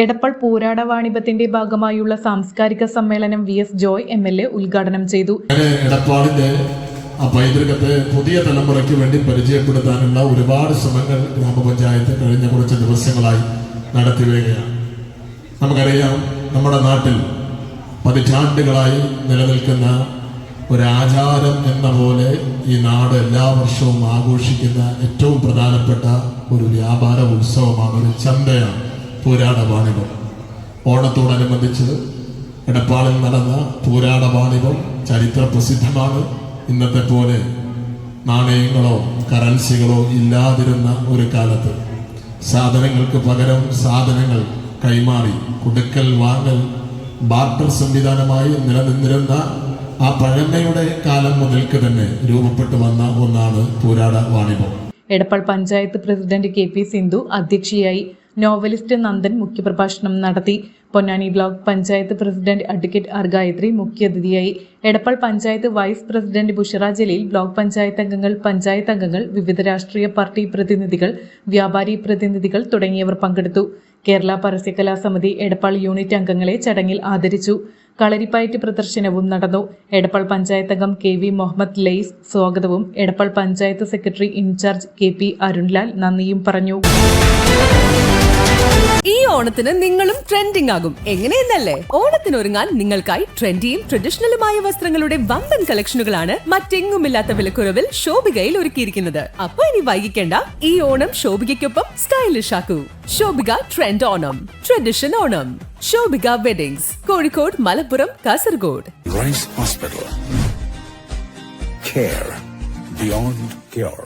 എടപ്പൾ പൂരാട വാണിഭത്തിന്റെ ഭാഗമായുള്ള സാംസ്കാരിക സമ്മേളനം VS ജോയ് MLA ഉദ്ഘാടനം ചെയ്തു. എടപ്പാളിന്റെ പൈതൃകത്തെ പുതിയ തലമുറയ്ക്ക് വേണ്ടി പരിചയപ്പെടുത്താനുള്ള ഒരുപാട് ശ്രമങ്ങൾ ഗ്രാമപഞ്ചായത്ത് കഴിഞ്ഞ കുറച്ച് ദിവസങ്ങളായി നടത്തിവരികയാണ്. നമുക്കറിയാം, നമ്മുടെ നാട്ടിൽ പതിറ്റാണ്ടുകളായി നിലനിൽക്കുന്ന ഒരാചാരം എന്ന പോലെ ഈ നാട് എല്ലാ വർഷവും ആഘോഷിക്കുന്ന ഏറ്റവും പ്രധാനപ്പെട്ട ഒരു വ്യാപാര ഉത്സവമാണ്, ഒരു ചന്തയാണ് പൂരാട വാണിഭം. ഓണത്തോടനുബന്ധിച്ച് എടപ്പാളിൽ നടന്ന പൂരാട വാണിഭം ചരിത്ര പ്രസിദ്ധമാണ്. ഇന്നത്തെ പോലെ നാണയങ്ങളോ കറൻസികളോ ഇല്ലാതിരുന്ന ഒരു കാലത്ത് സാധനങ്ങൾക്ക് പകരം സാധനങ്ങൾ കൈമാറി കൊടുക്കൽ വാങ്ങൽ ബാർട്ടർ സംവിധാനമായി നിലനിന്നിരുന്ന ആ പഴമയുടെ കാലം മുതൽക്ക് തന്നെ രൂപപ്പെട്ടു വന്ന ഒന്നാണ് പൂരാട വാണിഭം. എടപ്പൾ പഞ്ചായത്ത് പ്രസിഡന്റ് KP സിന്ധു അധ്യക്ഷയായി. നോവലിസ്റ്റ് നന്ദൻ മുഖ്യപ്രഭാഷണം നടത്തി. Ponnani block panchayat president advocate R Gayathri മുഖ്യാതിഥിയായി. Edappal panchayat vice president Bushara Jaleel, block panchayat അംഗങ്ങൾ, വിവിധ രാഷ്ട്രീയ പാർട്ടി പ്രതിനിധികൾ, വ്യാപാരി പ്രതിനിധികൾ തുടങ്ങിയവർ പങ്കെടുത്തു. കേരള പരസ്യകലാ സമിതി എടപ്പാൾ യൂണിറ്റ് അംഗങ്ങളെ ചടങ്ങിൽ ആദരിച്ചു. കളരിപ്പയറ്റ് പ്രദർശനവും നടന്നു. എടപ്പാൾ പഞ്ചായത്ത് അംഗം KV മുഹമ്മദ് ലൈസ് സ്വാഗതവും Edappal panchayat secretary incharge KP Arunlal നന്ദിയും പറഞ്ഞു. ഈ ഓണത്തിന് നിങ്ങളും ട്രെൻഡിംഗ് ആകും. എങ്ങനെയെന്നല്ലേ? ഓണത്തിനൊരുങ്ങാൻ നിങ്ങൾക്കായി ട്രെൻഡിയും ട്രഡീഷണലുമായ വസ്ത്രങ്ങളുടെ വമ്പൻ കളക്ഷനുകളാണ് മറ്റെങ്ങുമില്ലാത്ത വിലക്കുറവിൽ ശോഭികയിൽ ഒരുക്കിയിരിക്കുന്നത്. അപ്പൊ ഇനി വൈകിക്കേണ്ട, ഈ ഓണം ശോഭികയ്ക്കൊപ്പം സ്റ്റൈലിഷ് ആക്കൂ. Shobhika trend Onam, tradition Onam. Shobhika weddings, Kozhikode, Malappuram, Kasaragod. Rise hospital, care beyond cure.